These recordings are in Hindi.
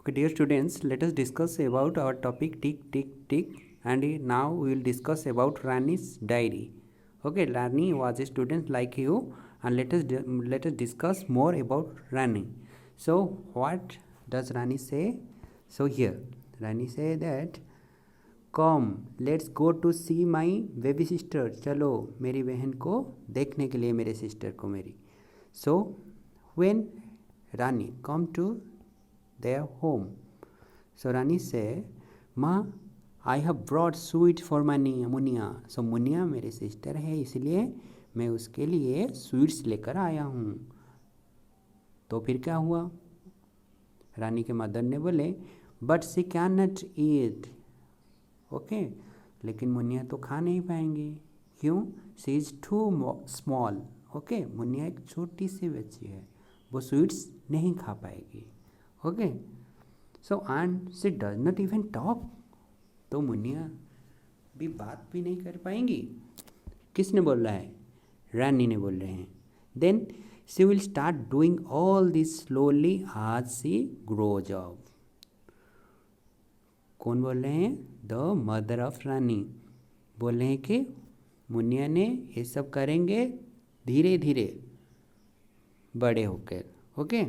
Okay, dear students, let us discuss about our topic tick tick tick, and now we will discuss about Rani's diary. Okay, Rani was a student like you, and let us discuss more about Rani. So, what does Rani say? So here, Rani say that, "Come, let's go to see my baby sister." चलो मेरी बहन को देखने के लिए, मेरे सिस्टर को मेरी. So, when Rani come to their home, so Rani say, "Ma, I have brought sweet for Munia." So Muniya मेरी सिस्टर है, इसलिए मैं उसके लिए स्वीट्स लेकर आया हूँ. तो फिर क्या हुआ? रानी के मदर ने बोले, "but she can not eat." Okay, लेकिन मुनिया तो खा नहीं पाएंगी. क्यों? She is too small. Okay, Muniya एक छोटी सी बच्ची है, वो स्वीट्स नहीं खा पाएगी. Okay, so and she does not even talk. तो मुनिया भी बात भी नहीं कर पाएंगी. किसने बोल रहा है? रानी ने बोल रहे हैं. Then she will start doing all this slowly as she grows up. कौन बोल रहे हैं? द मदर ऑफ रानी बोल रहे हैं कि मुनिया ने ये सब करेंगे धीरे धीरे बड़े होकर. Okay,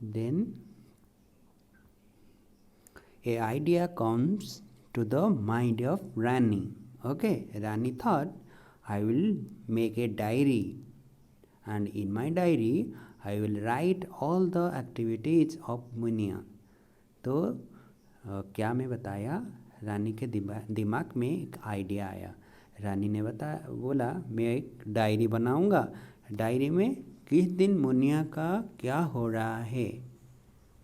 then a idea comes to the mind of Rani. Okay, Rani thought, I will make a diary, and in my diary I will write all the activities of Munia. तो क्या मैं बताया, रानी के दिमाग में एक आइडिया आया. रानी ने बोला, मैं एक डायरी बनाऊंगा. डायरी में किस दिन मुनिया का क्या हो रहा है,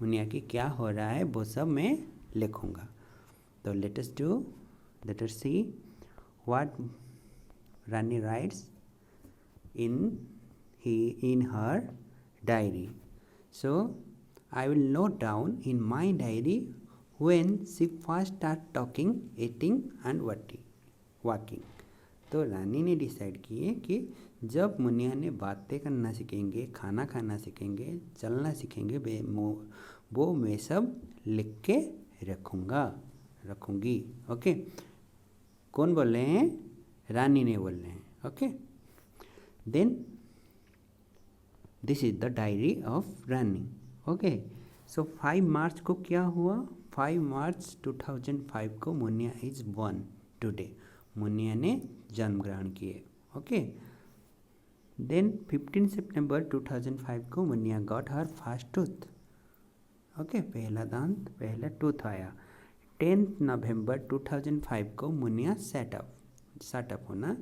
मुनिया की क्या हो रहा है, वो सब मैं लिखूंगा. तो let us see what Rani writes in her diary. So I will note down in my diary when she first start talking, eating and walking. तो रानी ने डिसाइड किए कि जब मुनिया ने बातें करना सीखेंगे, खाना खाना सीखेंगे, चलना सीखेंगे, वो मैं सब लिख के रखूँगी. ओके, कौन बोल रहे हैं? रानी ने बोल रहे हैं. Okay, then this is the diary of Rani. Okay, so 5 March को क्या हुआ? 5 मार्च 2005 को Muniya is born today. Muniya ने जन्म ग्रहण किए. ओके, देन 15 सितंबर 2005 को Muniya got her first tooth. Okay, पहला दांत, पहला टूथ आया. 10 नवंबर 2005 को मुनिया सेटअप होना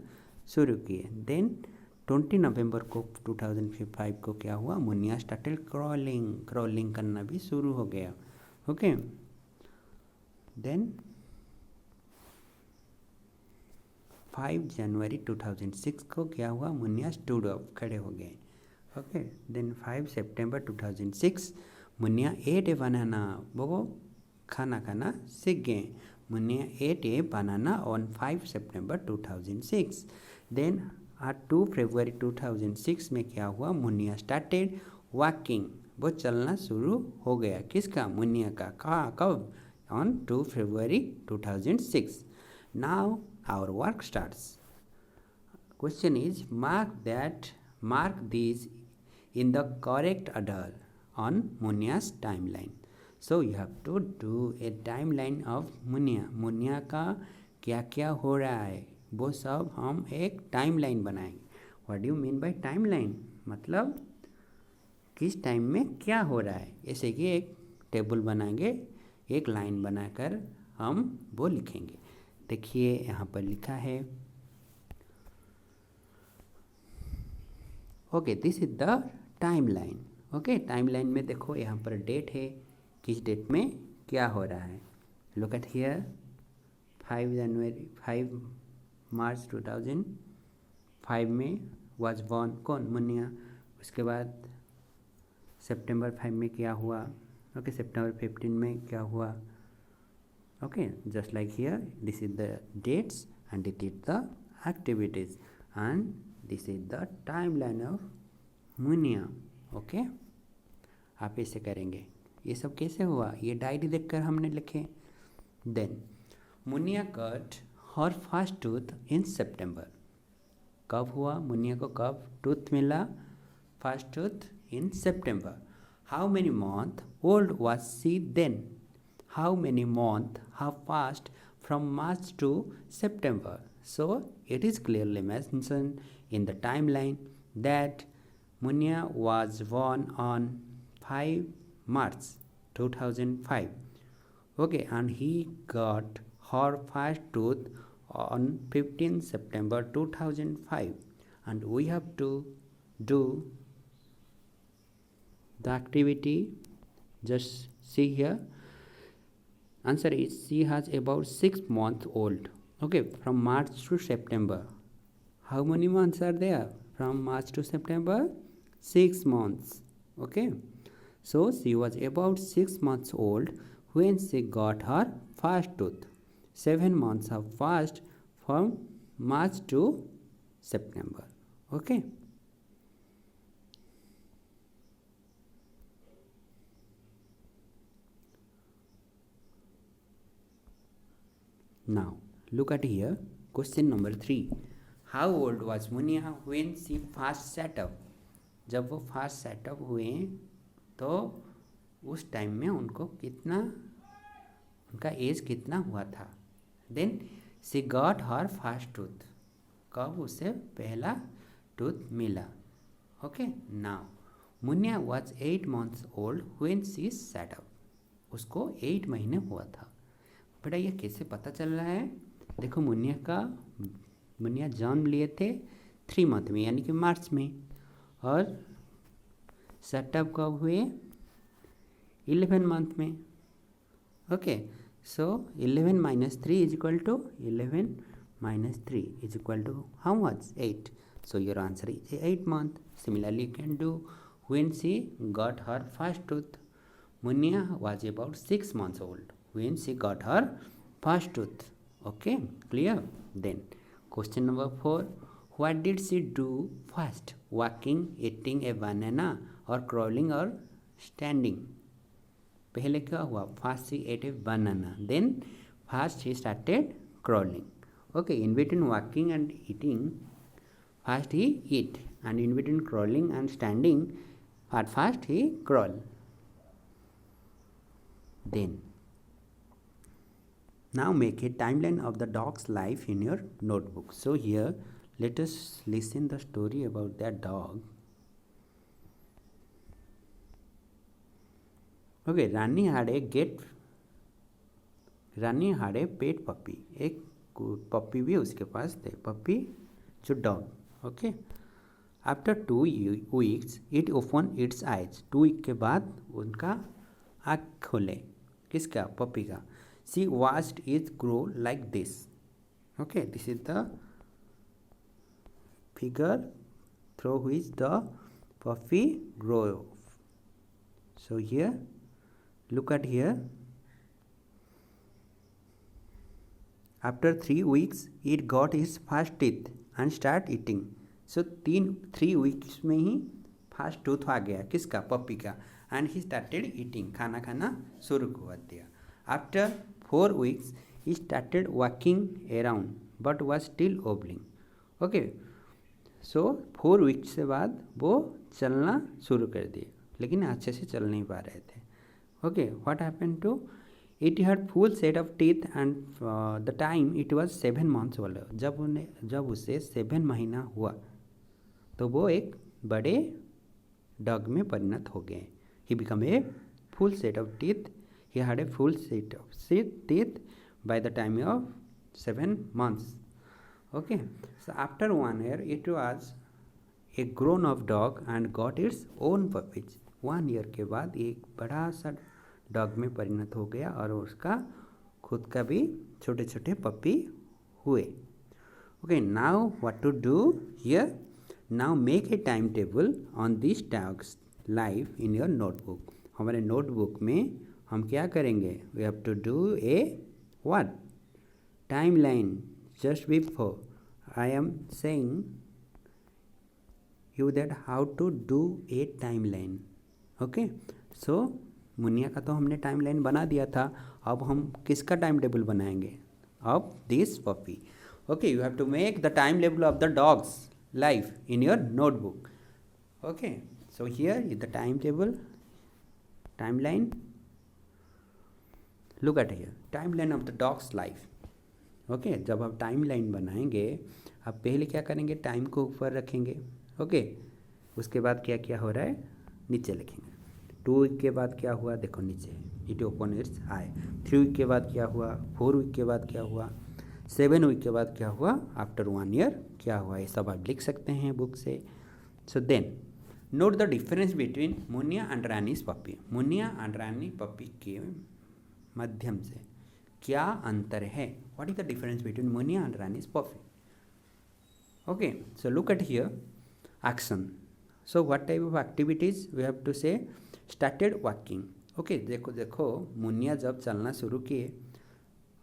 शुरू किए. देन 20 नवंबर को 2005 को क्या हुआ? मुनिया स्टार्टेड क्रॉलिंग करना भी शुरू हो गया. ओके, देन 5 जनवरी 2006 को क्या हुआ? मुनिया स्टूड अप, खड़े हो गए. Okay, then 5 September 2006 Muniya ate a banana, वो खाना खाना सीख गए. Muniya ate a banana on 5 September 2006. Then 2 February 2006 में क्या हुआ? मुनिया स्टार्टेड वॉकिंग, वो चलना शुरू हो गया. किसका? मुनिया का. कब? On 2 February 2006. Now our work starts. Question is mark these in the correct order on Munia's timeline. So you have to do a timeline of Munia. Muniya का क्या क्या हो रहा है, वो सब हम एक टाइमलाइन बनाएंगे. What do mean by timeline? मतलब किस टाइम में क्या हो रहा है. ऐसे कि एक टेबल बनाएंगे, एक लाइन बनाकर हम वो लिखेंगे. देखिए यहाँ पर लिखा है. Okay, this is the timeline. Okay, timeline में देखो यहाँ पर डेट है, किस डेट में क्या हो रहा है. Look at here. 5 मार्च 2005 में वाज बॉर्न कौन? मुनिया. उसके बाद सितंबर 5 में क्या हुआ? ओके, सितंबर 15 में क्या हुआ? Okay, just like here, this is the dates and it is the activities and this is the timeline of Muniya. Okay, आप इसे करेंगे. ये सब कैसे हुआ, ये डायरी देखकर हमने लिखे। देन मुनिया कट हर फर्स्ट टूथ इन सितंबर। कब हुआ, मुनिया को कब टूथ मिला, first tooth in September. How many month old was she then? How many months have passed from March to September? So it is clearly mentioned in the timeline that Munia was born on 5 March 2005. Okay, and he got her first tooth on 15 September 2005. And we have to do the activity. Just see here. Answer is she has about 6 months old. Okay, from March to September. How many months are there? From March to September, 6 months. Okay, so she was about 6 months old when she got her first tooth. 7 months have passed from March to September. Okay. Now look at here, question number 3. How old was Munia when she first sat up? जब वो फर्स्ट सेटअप हुए तो उस टाइम में उनको कितना, उनका एज कितना हुआ था। Then she got her first tooth, कब उसे पहला टूथ मिला। Okay, now Muniya was 8 months old when she set up, उसको 8 महीने हुआ था। बेटा ये कैसे पता चल रहा है, देखो मुनिया जन्म लिए थे 3 मंथ में यानी कि मार्च में, और सेटअप कब हुए 11 मंथ में। Okay, so 11 minus 3 is equal to 11 minus 3 is equal to how much, 8. So your answer is 8 month. Similarly you can do when she got her first tooth. Munia was about 6 months old when she got her first tooth. Okay, clear? Then question number 4. What did she do first? Walking, eating a banana, or crawling, or standing? पहले क्या हुआ, first she ate a banana, then first she started crawling. Okay, in between walking and eating, first he eat, and in between crawling and standing, at first he crawl. Then now make a timeline of the dog's life in your notebook. So here let us listen the story about that dog. Okay, Rani had a pet puppy. एक पप्पी भी उसके पास थे, पप्पी जो dog. Okay, after 2 weeks it open it's eyes, 2 week के बाद उनका आँख खोले, किसका, पप्पी का। She watched it grow like this. Okay, this is the figure through which the puppy grow. So here look at here, after 3 weeks it got his first teeth and start eating. So 3 weeks में ही फर्स्ट टूथ आ गया, किसका, पप्पी का, एंड ही स्टार्टेड ईटिंग, खाना खाना शुरू कर दिया। After 4 weeks he started walking around but was still wobbling. Okay, so 4 weeks से बाद वो चलना शुरू कर दिए, लेकिन अच्छे से चल नहीं पा रहे थे। Okay, what happened to it, had full set of teeth and the time it was 7 months old. जब उसे 7 महीना हुआ तो वो एक बड़े डॉग में परिणत हो गए। He become a full set of teeth, he had a full set of teeth by the time of 7 months. Okay, so after 1 year it was a grown up dog and got its own puppies. 1 year के बाद एक बड़ा सा डॉग में परिणत हो गया और उसका खुद का भी छोटे छोटे पप्पी हुए। Okay, now what to do here, now make a time table on this dog's life in your notebook. हमारे नोटबुक में हम क्या करेंगे, we have to do a what, time line. Just before I am saying you that how to do a timeline. Okay, so Muniya का तो हमने टाइम लाइन बना दिया था, अब हम किसका टाइम टेबल बनाएंगे? Of this puppy. Okay, you have to make the time table of the dog's life in your notebook. Okay, so here is the time table, timeline. Look at here, timeline of the dog's life. Okay, जब आप टाइम लाइन बनाएंगे, आप पहले क्या करेंगे? टाइम को ऊपर रखेंगे. ओके, उसके बाद क्या क्या हो रहा है नीचे लिखेंगे. 2 वीक के बाद क्या हुआ देखो नीचे, it open its eye. 3 week के बाद क्या हुआ, 4 वीक के बाद क्या हुआ, 7 वीक के बाद क्या हुआ, आफ्टर 1 ईयर क्या हुआ, ये सब आप लिख सकते हैं बुक से. So then note the difference between Muniya and Rani's puppy. Muniya and Rani puppy के माध्यम से क्या अंतर है? What is the difference between Muniya and Rani's puppy? Okay, so look at here action. So what type of activities we have to say? Started walking. Okay, देखो देखो, मुनिया जब चलना शुरू किए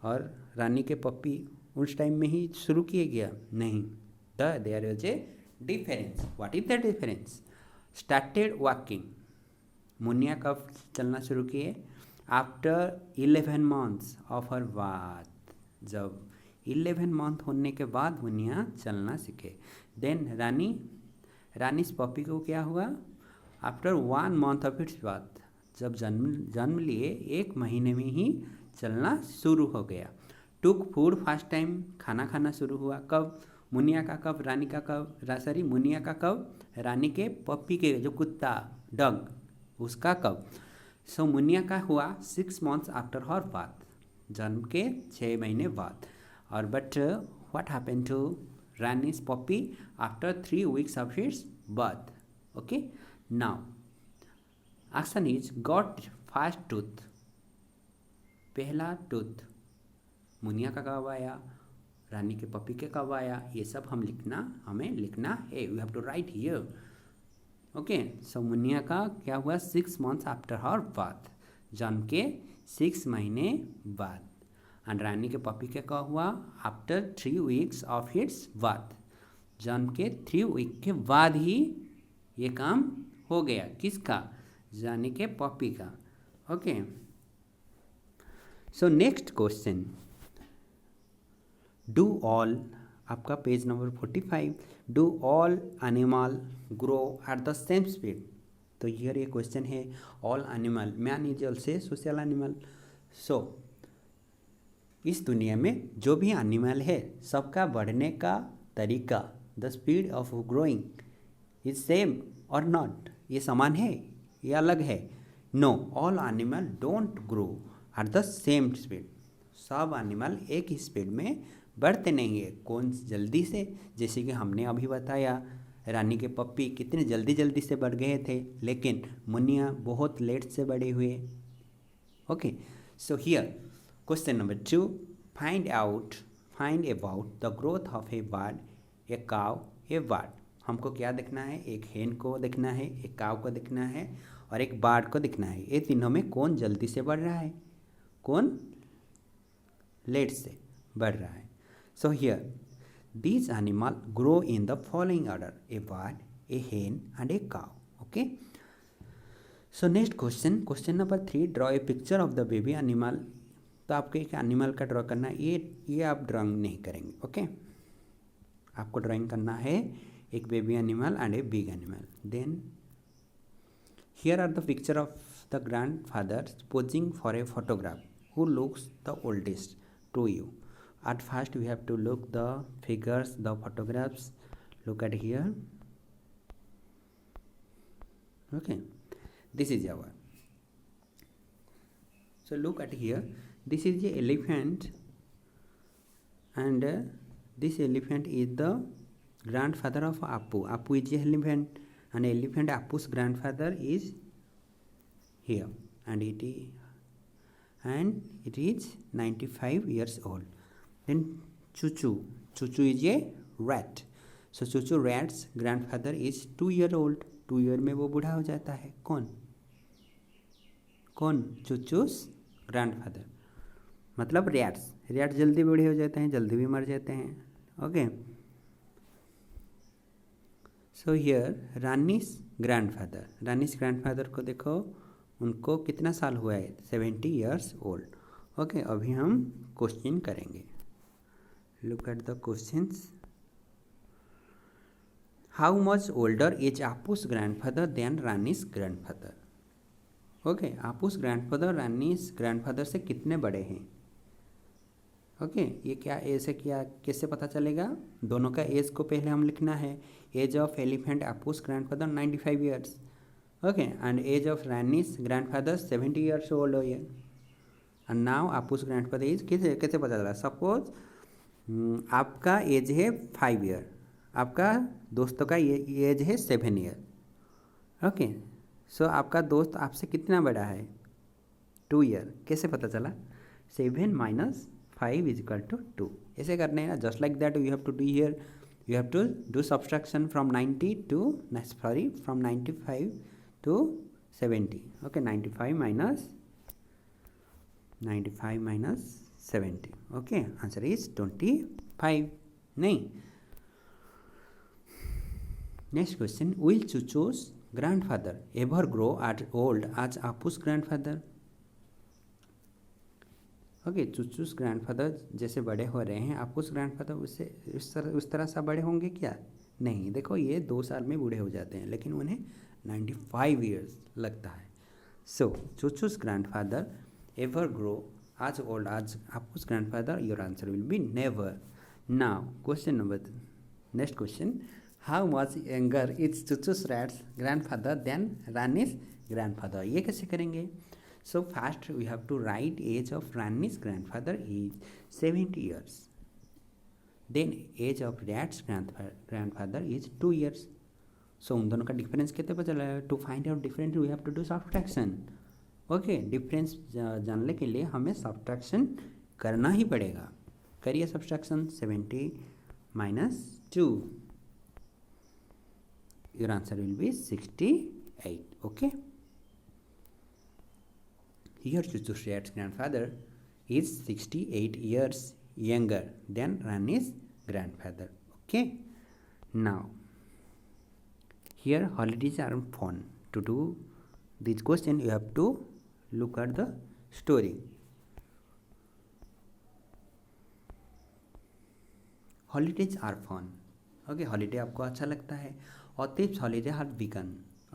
और रानी के पप्पी उस टाइम में ही शुरू किए गया नहीं. There is a difference. What is the difference? Started walking, Muniya कब चलना शुरू किए? After 11 months of her birth. जब 11 month होने के बाद मुनिया चलना सीखे. देन रानीस पपी को क्या हुआ? After 1 month of its bath, जब जन्म लिए 1 महीने में ही चलना शुरू हो गया. टुक फूड फर्स्ट टाइम, खाना खाना शुरू हुआ. कब? मुनिया का कब, रानी का कब? मुनिया का कब? रानी के पप्पी के जो कुत्ता डॉग उसका कब? सो मुनिया का हुआ 6 months आफ्टर हर बाथ, जन्म के 6 महीने बाद. और but what happened to Rani's puppy after 3 weeks of its birth? Okay, now action is got first tooth. पहला टूथ मुनिया का कब आया, रानी के पपी के कब आया, ये सब हमें लिखना है. You have to write here. Okay, so Muniya का क्या हुआ? 6 months आफ्टर हर बर्थ, जन्म के 6 महीने बाद. एंड रानी के पपी के कब हुआ? After 3 weeks of its birth, जन्म के 3 week के बाद ही ये काम हो गया. किसका? रानी के पपी का. Okay, so next question, do all, आपका page number 45, do all animal grow at the same speed? तो हियर ये क्वेश्चन है, all animal, man is also social animal. So इस दुनिया में जो भी एनिमल है सबका बढ़ने का तरीका, the speed of growing is same और नॉट? ये समान है, ये अलग है? No, all animal don't grow at the same speed. सब एनिमल एक ही स्पीड में बढ़ते नहीं है. कौन जल्दी से? जैसे कि हमने अभी बताया, रानी के पप्पी कितने जल्दी से बढ़ गए थे, लेकिन मुनिया बहुत लेट से बढ़े हुए. Okay, so here question number 2, find about the growth of a bird, a cow, a bird. हमको क्या देखना है? एक हेन को देखना है, एक काव को देखना है और एक बर्ड को देखना है. ये तीनों में कौन जल्दी से बढ़ रहा है, कौन लेट से बढ़ रहा है? So here, these animals grow in the following order: a bird, a hen, and a cow. Okay. So next question number 3, draw a picture of the baby animal. तो आपको एक एनिमल का ड्रॉ करना है. ये आप ड्राइंग नहीं करेंगे. ओके, आपको ड्राइंग करना है एक baby animal and a big animal. Then here are the picture of the grandfather posing for a photograph. Who looks the oldest to you? At first we have to look the figures, the photographs. Look at here. Okay, this is our. So look at here, this is the elephant, and this elephant is the grandfather of Apu. Apu is the elephant, and elephant Apu's grandfather is here, and it is 95 years old. Then Chuchu is a rat. So Chuchu rat's grandfather is 2 year old. 2 year में वो बूढ़ा हो जाता है. कौन? Chuchu's grandfather. मतलब रैट्स जल्दी बूढ़े हो जाते हैं, जल्दी भी मर जाते हैं. Okay, so here rani's grandfather को देखो, उनको कितना साल हुआ है? 70 ईयर्स ओल्ड। ओके, अभी हम क्वेश्चन करेंगे। Look at the questions. How much older is Appu's grandfather than Rani's grandfather? Okay, Appu's grandfather Rani's grandfather से कितने बड़े हैं? ओके, ये क्या ऐसे क्या कैसे पता चलेगा? दोनों का एज को पहले हम लिखना है। Age of elephant Appu's grandfather 95 years. Okay, and age of Rani's grandfather 70 years old हो गया। And now Appu's grandfather age कैसे कैसे पता चला? सपोज आपका एज है 5 ईयर, आपका दोस्तों का एज है 7 ईयर। ओके, सो आपका दोस्त आपसे कितना बड़ा है? 2 ईयर। कैसे पता चला? 7 माइनस 5 इज इक्वल टू 2। ऐसे करने हैं ना, just like that you have to do here, you have to do subtraction from 90 to from 95 to 70। Okay, 95 minus 70। Okay, answer is 25। नहीं, next question, will Chuchu's grandfather ever grow at old age Appu's grandfather? Okay, Chuchu's grandfather जैसे बड़े हो रहे हैं, आपूस ग्रैंडफादर उससे उस तरह से बड़े होंगे क्या? नहीं, देखो ये 2 साल में बूढ़े हो जाते हैं, लेकिन उन्हें 95 ईयर्स लगता है। So Chuchu's grandfather ever grow as old as Apu's grandfather? Your answer will be never. Now, question number next question. How much younger is Chuchu's grandfather than Rani's grandfather? ये कैसे करेंगे? So first we have to write age of Rani's grandfather is 70 years. Then age of Rat's grandfather is 2 years. So उन दोनों का डिफरेंस कितने पता चला? To find out difference we have to do subtraction. Okay, difference जानने के लिए हमें सब्ट्रैक्शन करना ही पड़ेगा। करिए subtraction. 70 minus 2, your answer will be 68। Okay, here Chuchu's rat's grandfather is 68 years younger than Rani's grandfather. Okay, now here holidays are fun. To do this question you have to look at the story. Holidays are fun. Okay, holiday आपको अच्छा लगता है। Atif's holiday had begun.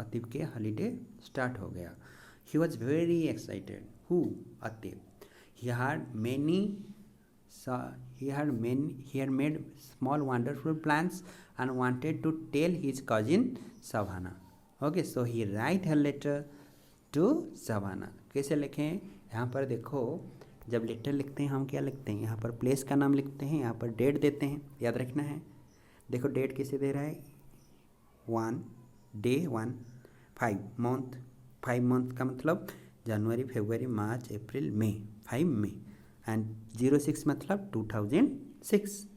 Atif के holiday start हो गया। He was very excited. Who? Atif. He had made small wonderful plans and wanted to tell his cousin Savannah. Okay, so he write a letter to Savannah. कैसे लिखें? यहाँ पर देखो, जब लेटर लिखते हैं हम क्या लिखते हैं? यहाँ पर प्लेस का नाम लिखते हैं, यहाँ पर डेट देते हैं, याद रखना है। देखो डेट कैसे दे रहा है? 1 डे 1 5 मंथ का मतलब जनवरी, फरवरी, मार्च, अप्रैल, मई, 5 मई। एंड 06 मतलब 2006।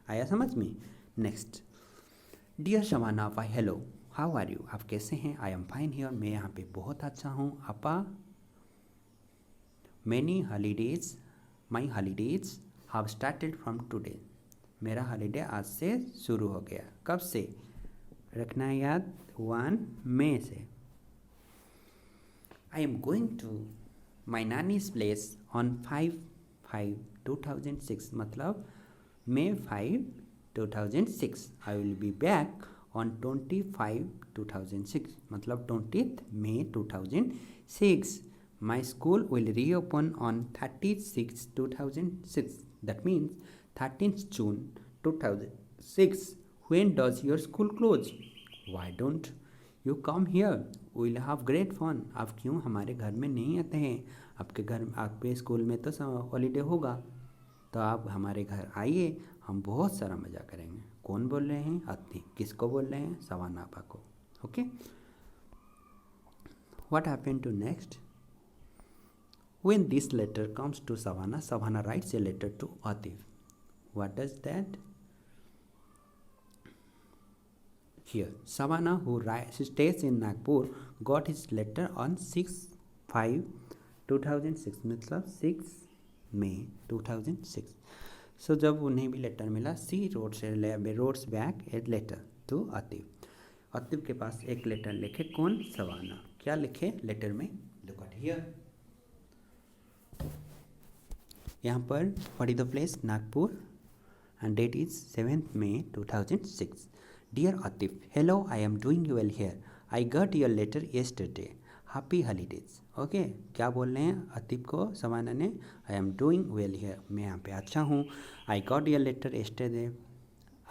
आया समझ में? नेक्स्ट, डियर शवाना वाई हेलो, हाउ आर यू? आप कैसे हैं? आई एम फाइन हियर, मैं यहाँ पे बहुत अच्छा हूँ। अपा many holidays, my holidays have started from today. मेरा हॉलीडे आज से शुरू हो गया। कब से? रखना है याद, 1 मई से। I am going to my nani's place on 5/5/2006 मतलब May 5, 2006। I will be back on 25/2006 मतलब 20th May 2006। My school will reopen on 30/6/2006, that means 13th June 2006। When does your school close? Why don't you come here? We'll have great fun। आप क्यों हमारे घर में नहीं आते हैं? आपके घर, आपके स्कूल में तो हॉलीडे होगा, तो आप हमारे घर आइए, हम बहुत सारा मज़ा करेंगे। कौन बोल रहे हैं? अति। किसको बोल रहे हैं? सवाना आपा को। Okay, what happened to next? When this letter comes to Savana, Savana writes a letter to Atif. What does that? Here Savana who stays in Nagpur got his letter on 6/5/2006 मतलब 6 मई 2006। सो जब उन्हें भी लेटर मिला, she wrote back a letter to Atif. Atif के पास एक लेटर लिखे। कौन? सवाना। क्या लिखे लेटर में? देखो हियर, यहाँ पर what is the place, Nagpur, and date is 7th May 2006. Dear Atif, hello, I am doing well here. I got your letter yesterday. Happy holidays. ओके, क्या बोल रहे हैं आतिफ को सवाना ने, I am doing well here, मैं यहाँ पे अच्छा हूँ. I got your letter yesterday,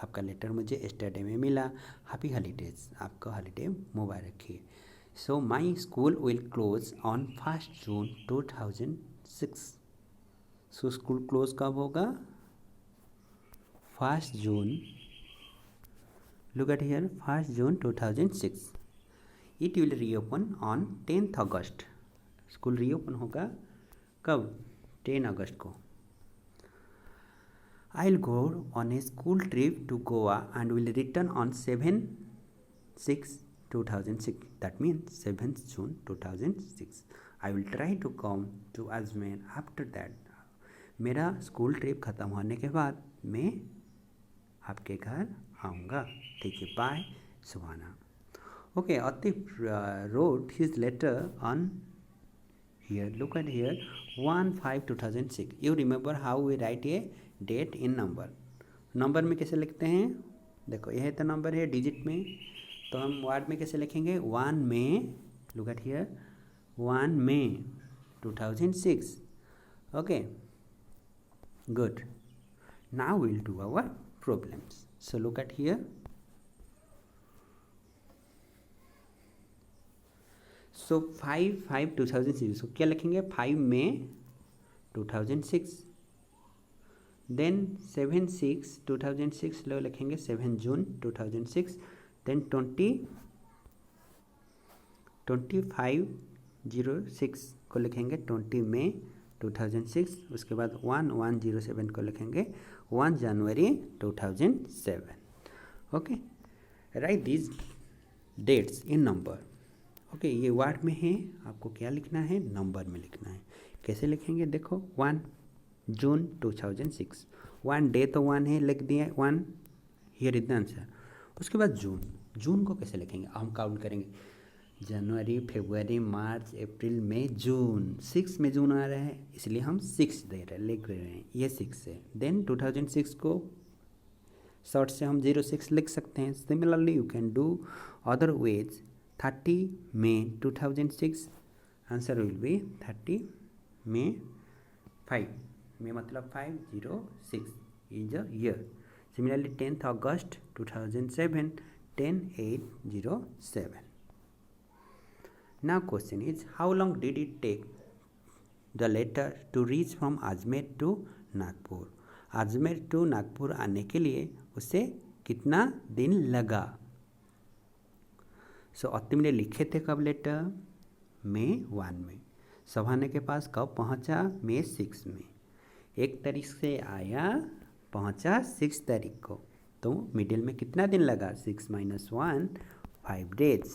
आपका लेटर मुझे yesterday में मिला. हैप्पी हॉलीडेज, आपका हॉलीडे मुबारक है. So my school will close on 1 June 2006. So school close कब होगा, 1 June. Look at here, 1 June 2006. It will reopen on 10th August. School reopen होगा कब, 10 अगस्त को. I'll go on a school trip to Goa and will return on 7/6/2006. That means 7th June 2006. I will try to come to Ajmer after that. मेरा स्कूल ट्रिप ख़त्म होने के बाद मैं आपके घर आऊँगा. ठीक है, bye Suhana. Okay, Atif wrote his letter on here. Look at here, 1/5/2006. You remember how we write a date in number? Number में कैसे लिखते हैं, देखो यह तो नंबर है डिजिट में, तो हम वर्ड में कैसे लिखेंगे, 1 में. Look at here, 1 May 2006. Okay, good. Now we'll do our problems. So look at here. So 5/5/2006. so क्या लिखेंगे, 5 May 2006. Then 7/6/2006 लो लिखेंगे 7 June 2006. Then 25/06 को लिखेंगे 20 May 2006. उसके बाद 11/07 को लिखेंगे 1 January 2007. Okay, write these dates in number. Okay, ये वर्ड में है, आपको क्या लिखना है, नंबर में लिखना है. कैसे लिखेंगे, देखो 1 June 2006. 1 डे तो 1 है, लिख दिया 1, हियर इज द आंसर. उसके बाद जून. जून को कैसे लिखेंगे, हम काउंट करेंगे, जनवरी, फरवरी, मार्च, अप्रैल, मई, जून. 6 में जून आ रहा है, इसलिए हम 6 दे रहे लिख रहे हैं, ये 6 है. देन 2006 को शॉर्ट से हम 06 लिख सकते हैं. Similarly you can do other ways. 30 May 2006, answer will B 30 May 5 में मतलब 506 is a year. Similarly 10th August 2007, 10/8/07. Now question is, how long did it take the letter to reach from Ajmer to Nagpur? Ajmer to Nagpur आने के लिए उसे कितना दिन लगा. सो अतिम ने लिखे थे कब लेटर, May 1 में. सभाने के पास कब पहुंचा, May 6 में. 1 तारीख से आया, पहुंचा 6 तारीख को, तो मिडिल में कितना दिन लगा, 6 - 1, 5 days.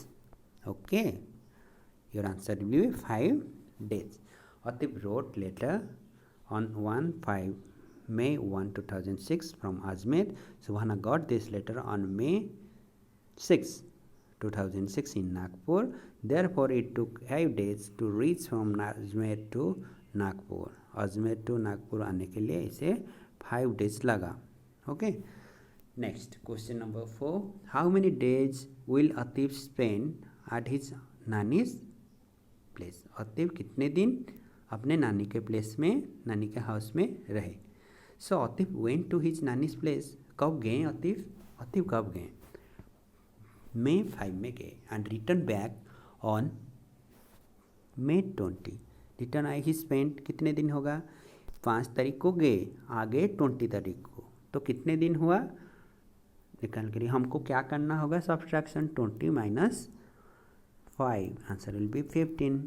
Okay, your answer will be 5 days. Atif wrote letter on 1/5 May 1, 2006 from Ajmer. Subhana got this letter on May 6, 2006 in Nagpur. Therefore, it took 5 days to reach from Ajmer to Nagpur. Ajmer to Nagpur आने के लिए इसे 5 days लगा. Okay. Next, question number 4. How many days will Atif spend at his nanny's place. Atif कितने दिन अपने नानी के प्लेस में, नानी के हाउस में रहे. So Atif went to his nani's place. कब गए आतिफ, आतिफ कब गए, May 5 में गए. And return back on May 20. Return आए ही स्पेंड कितने दिन होगा, 5 तारीख को गए, आ गए 20 तारीख को, तो कितने दिन हुआ निकाल करिए. हमको क्या करना होगा, subtraction. 20 - 5, answer will be 15.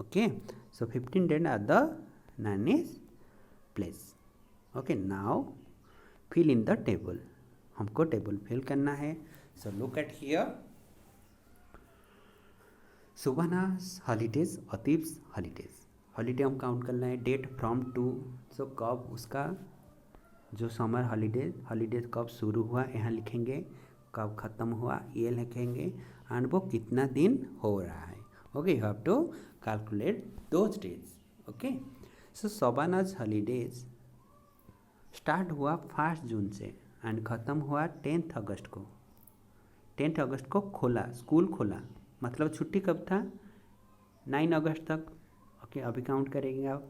Okay, so 15 days at the nanny's place. Okay, now fill in the table. हमको टेबल फिल करना है. So look at here, Subhana's holidays, Atif's holidays. Holiday हम काउंट करना है, डेट फ्रॉम टू. सो कब उसका जो समर हॉलीडेज कब शुरू हुआ यहाँ लिखेंगे, कब ख़त्म हुआ ये लिखेंगे, एंड वो कितना दिन हो रहा है. Okay, you have to calculate those days. Okay, so Shabana's holidays start हुआ 1 जून से एंड ख़त्म हुआ 10 अगस्त को। 10 अगस्त को खोला, स्कूल खोला, मतलब छुट्टी कब था? 9 अगस्त तक। ओके, अभी काउंट करेंगे आप,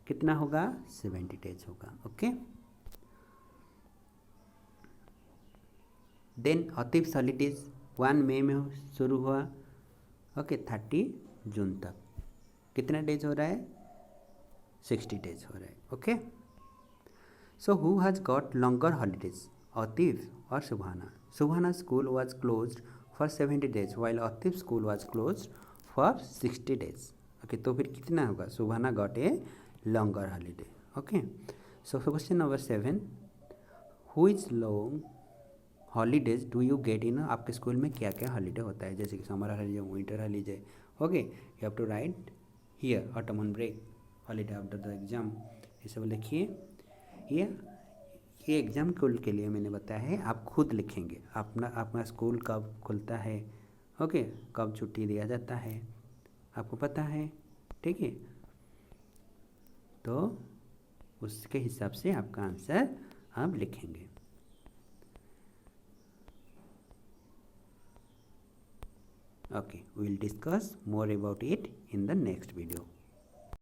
कितना होगा? 70 डेज होगा। ओके, देन अतीब हॉलीडेज 1 मई में शुरू हुआ। ओके, 30 जून तक कितना डेज हो रहा है? 60 डेज हो रहा है। Okay, so who has got longer holidays, Atif और Subhana? Subhana school was close for 70 days while Atif school was close for 60 days. Okay, तो फिर कितना होगा? Subhana got a longer holiday. Okay, so question number 7, who is long holidays do you get in? आपके स्कूल में क्या क्या हॉलीडे होता है, जैसे कि summer holiday, winter holiday. Okay, you have to write here autumn break, holiday after the exam, ये सब लिखिए। ये एग्ज़ाम के लिए मैंने बताया है, आप खुद लिखेंगे। अपना स्कूल कब खुलता है, ओके, कब छुट्टी दिया जाता है, आपको पता है, ठीक है? तो उसके हिसाब से आपका आंसर आप लिखेंगे। Okay, we will discuss more about it in the next video.